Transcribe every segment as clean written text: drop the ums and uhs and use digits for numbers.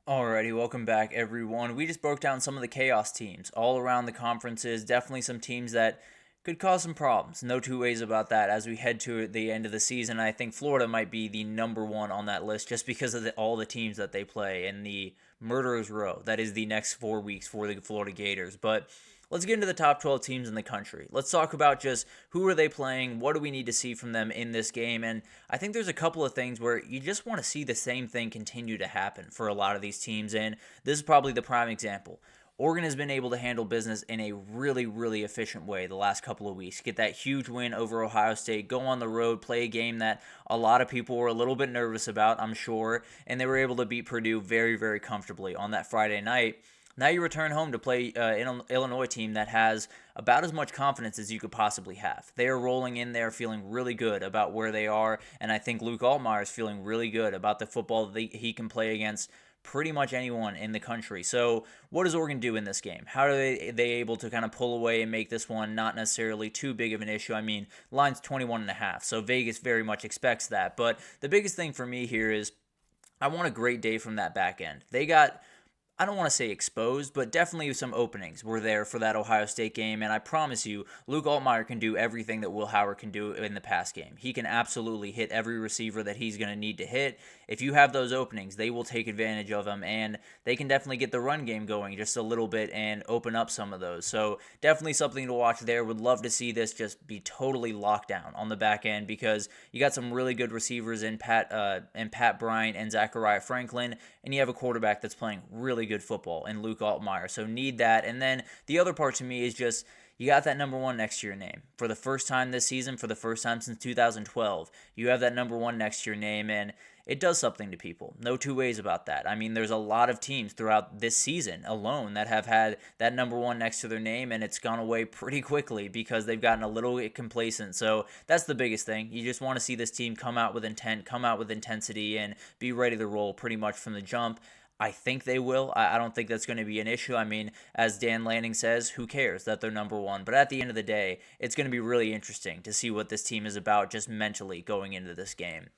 Alrighty, welcome back everyone. We just broke down some of the chaos teams all around the conferences. Definitely some teams that could cause some problems. No two ways about that as we head to the end of the season. I think Florida might be the number one on that list just because of all the teams that they play in the murderer's row. That is the next 4 weeks for the Florida Gators. But let's get into the top 12 teams in the country. Let's talk about just who are they playing, what do we need to see from them in this game, and I think there's a couple of things where you just want to see the same thing continue to happen for a lot of these teams, and this is probably the prime example. Oregon has been able to handle business in a really, really efficient way the last couple of weeks. Get that huge win over Ohio State, go on the road, play a game that a lot of people were a little bit nervous about, I'm sure, and they were able to beat Purdue very, very comfortably on that Friday night. Now you return home to play an Illinois team that has about as much confidence as you could possibly have. They are rolling in there feeling really good about where they are, and I think Luke Altmaier is feeling really good about the football that he can play against pretty much anyone in the country. So what does Oregon do in this game? How are they able to kind of pull away and make this one not necessarily too big of an issue? I mean, line's 21.5, so Vegas very much expects that. But the biggest thing for me here is I want a great day from that back end. They got, I don't want to say exposed, but definitely some openings were there for that Ohio State game, and I promise you, Luke Altmaier can do everything that Will Howard can do in the pass game. He can absolutely hit every receiver that he's going to need to hit. If you have those openings, they will take advantage of them, and they can definitely get the run game going just a little bit and open up some of those. So definitely something to watch there. Would love to see this just be totally locked down on the back end because you got some really good receivers in Pat Bryant and Zachariah Franklin, and you have a quarterback that's playing really good football in Luke Altmaier. So need that. And then the other part to me is just you got that number one next to your name. For the first time this season, for the first time since 2012, you have that number one next to your name, and it does something to people. No two ways about that. I mean, there's a lot of teams throughout this season alone that have had that number one next to their name, and it's gone away pretty quickly because they've gotten a little bit complacent. So that's the biggest thing. You just want to see this team come out with intent, come out with intensity, and be ready to roll pretty much from the jump. I think they will. I don't think that's going to be an issue. I mean, as Dan Lanning says, who cares that they're number one? But at the end of the day, it's going to be really interesting to see what this team is about just mentally going into this game.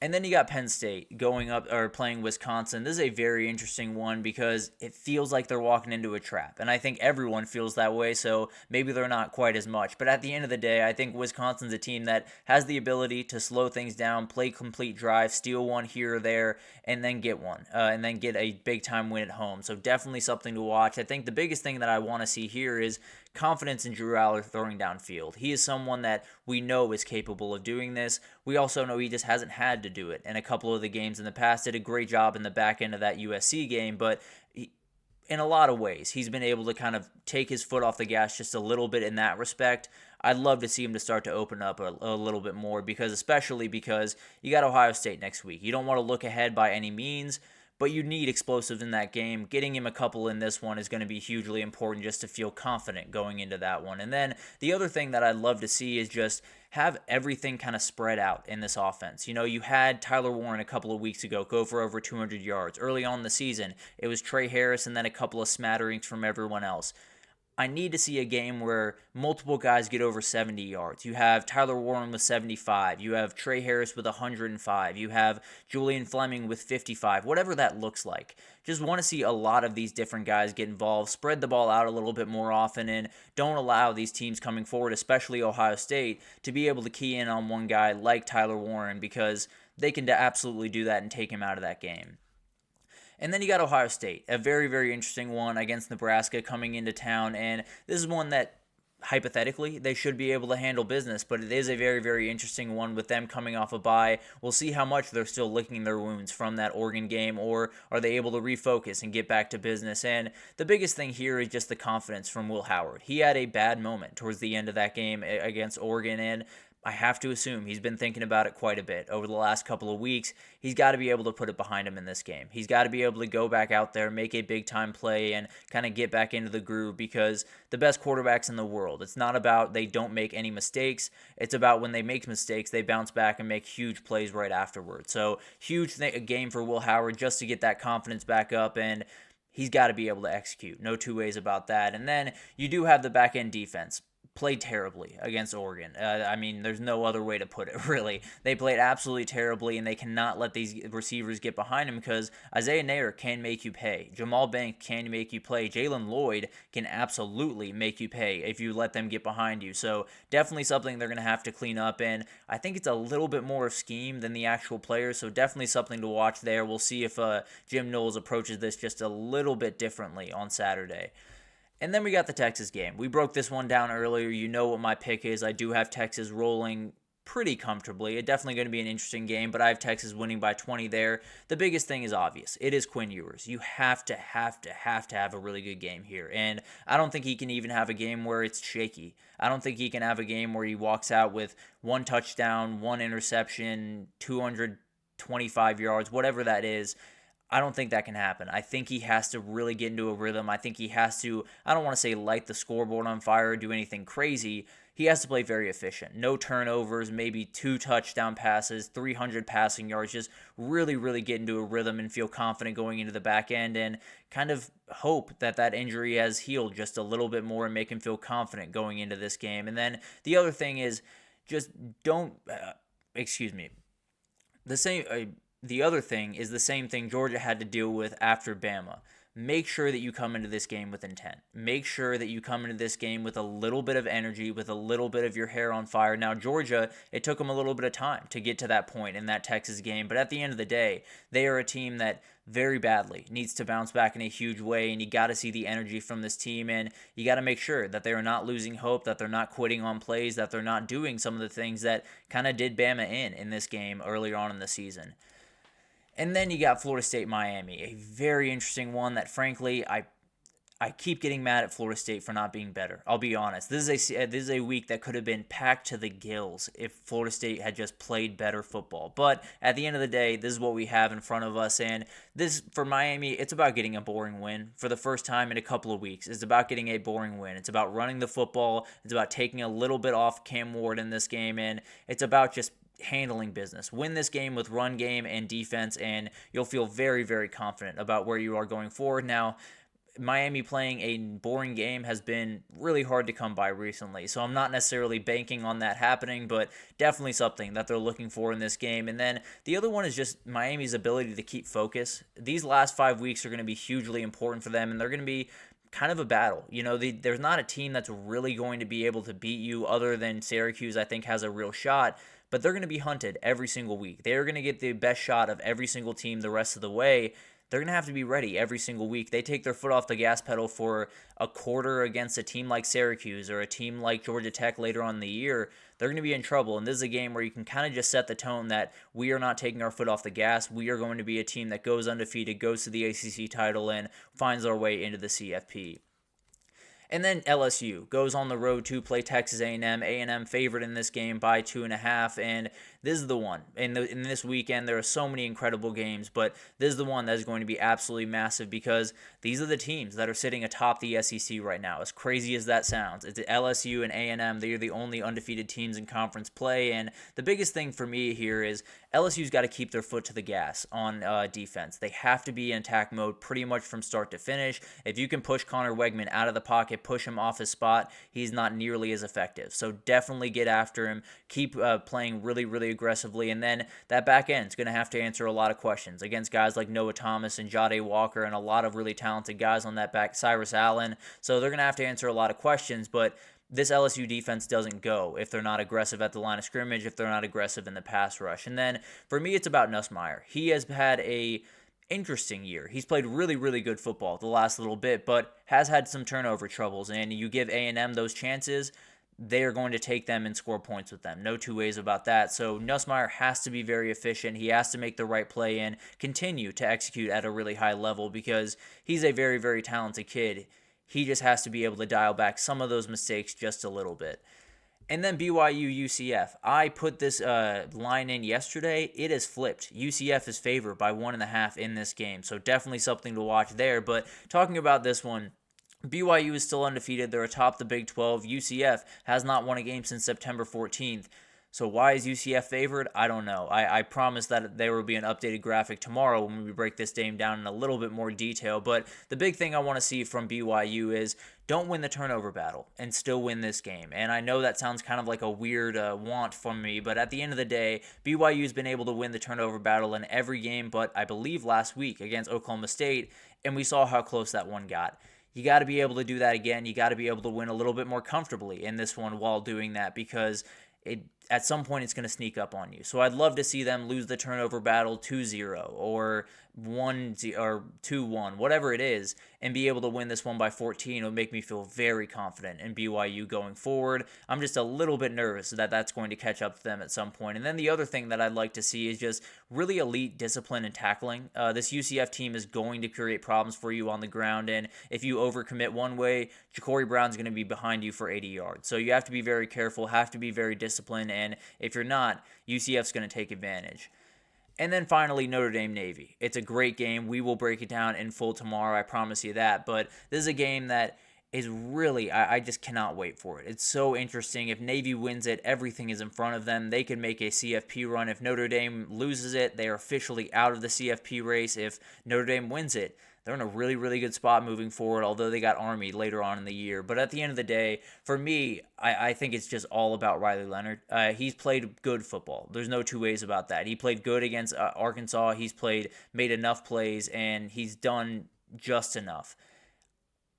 And then you got Penn State going up or playing Wisconsin. This is a very interesting one because it feels like they're walking into a trap. And I think everyone feels that way, so maybe they're not quite as much. But at the end of the day, I think Wisconsin's a team that has the ability to slow things down, play complete drive, steal one here or there, and then get one. And then get a big-time win at home. So definitely something to watch. I think the biggest thing that I want to see here is confidence in Drew Aller throwing downfield. He is someone that we know is capable of doing this. We also know he just hasn't had to do it in a couple of the games in the past. Did a great job in the back end of that USC game, but in a lot of ways, he's been able to kind of take his foot off the gas just a little bit in that respect. I'd love to see him to start to open up a little bit more especially because you got Ohio State next week. You don't want to look ahead by any means, but you need explosives in that game. Getting him a couple in this one is going to be hugely important just to feel confident going into that one. And then the other thing that I'd love to see is just have everything kind of spread out in this offense. You know, you had Tyler Warren a couple of weeks ago go for over 200 yards. Early on in the season, it was Trey Harris and then a couple of smatterings from everyone else. I need to see a game where multiple guys get over 70 yards. You have Tyler Warren with 75. You have Trey Harris with 105. You have Julian Fleming with 55. Whatever that looks like. Just want to see a lot of these different guys get involved. Spread the ball out a little bit more often and don't allow these teams coming forward, especially Ohio State, to be able to key in on one guy like Tyler Warren because they can absolutely do that and take him out of that game. And then you got Ohio State, a very, very interesting one against Nebraska coming into town. And this is one that, hypothetically, they should be able to handle business. But it is a very, very interesting one with them coming off a bye. We'll see how much they're still licking their wounds from that Oregon game. Or are they able to refocus and get back to business? And the biggest thing here is just the confidence from Will Howard. He had a bad moment towards the end of that game against Oregon. And I have to assume he's been thinking about it quite a bit over the last couple of weeks. He's got to be able to put it behind him in this game. He's got to be able to go back out there, make a big-time play, and kind of get back into the groove because the best quarterbacks in the world, it's not about they don't make any mistakes. It's about when they make mistakes, they bounce back and make huge plays right afterwards. So huge game for Will Howard just to get that confidence back up, and he's got to be able to execute. No two ways about that. And then you do have the back-end defense. played terribly against Oregon. I mean, there's no other way to put it, really. They played absolutely terribly, and they cannot let these receivers get behind him because Isaiah Nair can make you pay. Jamal Banks can make you play. Jalen Lloyd can absolutely make you pay if you let them get behind you. So definitely something they're going to have to clean up, and I think it's a little bit more of scheme than the actual players, so definitely something to watch there. We'll see if Jim Knowles approaches this just a little bit differently on Saturday. And then we got the Texas game. We broke this one down earlier. You know what my pick is. I do have Texas rolling pretty comfortably. It's definitely going to be an interesting game, but I have Texas winning by 20 there. The biggest thing is obvious. It is Quinn Ewers. You have to have a really good game here. And I don't think he can even have a game where it's shaky. I don't think he can have a game where he walks out with 1 touchdown, 1 interception, 225 yards, whatever that is. I don't think that can happen. I think he has to really get into a rhythm. I think he has to, I don't want to say light the scoreboard on fire or do anything crazy. He has to play very efficient. No turnovers, maybe 2 touchdown passes, 300 passing yards. Just really get into a rhythm and feel confident going into the back end and kind of hope that that injury has healed just a little bit more and make him feel confident going into this game. And then the other thing is just don't, the other thing is the same thing Georgia had to deal with after Bama. Make sure that you come into this game with intent. Make sure that you come into this game with a little bit of energy, with a little bit of your hair on fire. Now, Georgia, it took them a little bit of time to get to that point in that Texas game, but at the end of the day, they are a team that very badly needs to bounce back in a huge way, and you got to see the energy from this team, and you got to make sure that they are not losing hope, that they're not quitting on plays, that they're not doing some of the things that kind of did Bama in this game earlier on in the season. And then you got Florida State, Miami, a very interesting one that, frankly, I keep getting mad at Florida State for not being better. I'll be honest. This is a week that could have been packed to the gills if Florida State had just played better football. But at the end of the day, this is what we have in front of us. And this, for Miami, it's about getting a boring win. For the first time in a couple of weeks, it's about getting a boring win. It's about running the football. It's about taking a little bit off Cam Ward in this game. And it's about just handling business. Win this game with run game and defense, and you'll feel very confident about where you are going forward. Now, Miami playing a boring game has been really hard to come by recently, so I'm not necessarily banking on that happening, but definitely something that they're looking for in this game. And then the other one is just Miami's ability to keep focus. These last 5 weeks are going to be hugely important for them, and they're going to be kind of a battle. You know, there's not a team that's really going to be able to beat you other than Syracuse, I think, has a real shot. But they're going to be hunted every single week. They're going to get the best shot of every single team the rest of the way. They're going to have to be ready every single week. They take their foot off the gas pedal for a quarter against a team like Syracuse or a team like Georgia Tech later on in the year. They're going to be in trouble. And this is a game where you can kind of just set the tone that we are not taking our foot off the gas. We are going to be a team that goes undefeated, goes to the ACC title, and finds our way into the CFP. And then LSU goes on the road to play Texas A&M. A&M favored in this game by 2.5, and this is the one. In this weekend, there are so many incredible games, but this is the one that is going to be absolutely massive because these are the teams that are sitting atop the SEC right now. As crazy as that sounds, it's LSU and A&M. They are the only undefeated teams in conference play, and the biggest thing for me here is LSU's got to keep their foot to the gas on defense. They have to be in attack mode pretty much from start to finish. If you can push Connor Wegman out of the pocket, push him off his spot, he's not nearly as effective. So definitely get after him. Keep playing really aggressively. And then that back end is going to have to answer a lot of questions against guys like Noah Thomas and Jade Walker and a lot of really talented guys on that back, Cyrus Allen. So they're going to have to answer a lot of questions, but this LSU defense doesn't go if they're not aggressive at the line of scrimmage, if they're not aggressive in the pass rush. And then for me, it's about Nussmeier. He has had a interesting year. He's played really good football the last little bit, but has had some turnover troubles. And you give A&M those chances, they are going to take them and score points with them. No two ways about that. So Nussmeier has to be very efficient. He has to make the right play and continue to execute at a really high level because he's a very talented kid. He just has to be able to dial back some of those mistakes just a little bit. And then BYU UCF. I put this line in yesterday. It has flipped. UCF is favored by 1.5 in this game. So definitely something to watch there. But talking about this one, BYU is still undefeated. They're atop the Big 12. UCF has not won a game since September 14th. So why is UCF favored? I don't know. I promise that there will be an updated graphic tomorrow when we break this game down in a little bit more detail. But the big thing I want to see from BYU is don't win the turnover battle and still win this game. And I know that sounds kind of like a weird want from me, but at the end of the day, BYU's been able to win the turnover battle in every game but I believe last week against Oklahoma State, and we saw how close that one got. You got to be able to do that again. You got to be able to win a little bit more comfortably in this one while doing that, because at some point it's going to sneak up on you. So I'd love to see them lose the turnover battle 2-0 or 1-0 or 2-1, whatever it is, and be able to win this one by 14. It'll make me feel very confident in BYU going forward. I'm just a little bit nervous that that's going to catch up to them at some point. And then the other thing that I'd like to see is just really elite discipline and tackling. This UCF team is going to create problems for you on the ground, and if you overcommit one way, Ja'Cory Brown's going to be behind you for 80 yards. So you have to be very careful, have to be very disciplined, and if you're not, UCF's going to take advantage. And then finally, Notre Dame Navy. It's a great game. We will break it down in full tomorrow, I promise you that. But this is a game that is really, I just cannot wait for it. It's so interesting. If Navy wins it, everything is in front of them. They can make a CFP run. If Notre Dame loses it, they are officially out of the CFP race. If Notre Dame wins it, they're in a really, really good spot moving forward, although they got Army later on in the year. But at the end of the day, for me, I think it's just all about Riley Leonard. He's played good football. There's no two ways about that. He played good against Arkansas. He's made enough plays, and he's done just enough.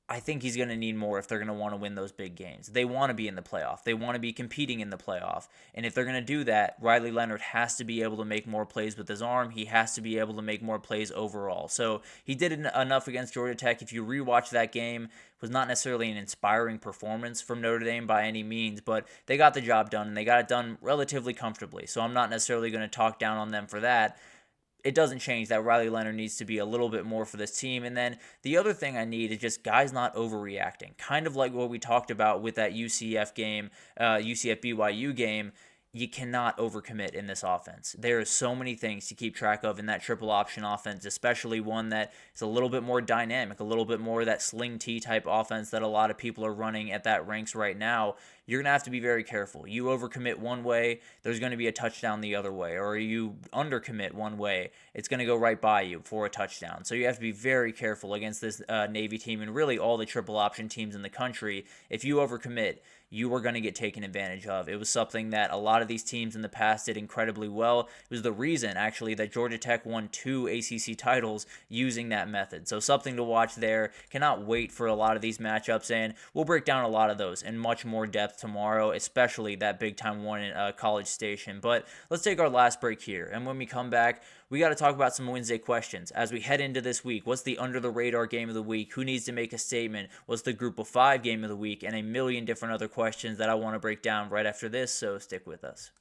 I think he's going to need more if they're going to want to win those big games. They want to be in the playoff. They want to be competing in the playoff. And if they're going to do that, Riley Leonard has to be able to make more plays with his arm. He has to be able to make more plays overall. So he did enough against Georgia Tech. If you rewatch that game, it was not necessarily an inspiring performance from Notre Dame by any means, but they got the job done, and they got it done relatively comfortably. So I'm not necessarily going to talk down on them for that. It doesn't change that Riley Leonard needs to be a little bit more for this team. And then the other thing I need is just guys not overreacting. Kind of like what we talked about with that UCF game, UCF BYU game. You cannot overcommit in this offense. There are so many things to keep track of in that triple option offense, especially one that is a little bit more dynamic, a little bit more that sling T type offense that a lot of people are running at that ranks right now. You're going to have to be very careful. You overcommit one way, there's going to be a touchdown the other way. Or you undercommit one way, it's going to go right by you for a touchdown. So you have to be very careful against this Navy team and really all the triple option teams in the country. If you overcommit, you are going to get taken advantage of. It was something that a lot of these teams in the past did incredibly well. It was the reason, actually, that Georgia Tech won 2 ACC titles using that method. So something to watch there. Cannot wait for a lot of these matchups, and we'll break down a lot of those in much more depth tomorrow, especially that big-time one in College Station. But let's take our last break here, and when we come back, we got to talk about some Wednesday questions. As we head into this week, what's the under-the-radar game of the week? Who needs to make a statement? What's the Group of 5 game of the week? And a million different other questions that I want to break down right after this, so stick with us.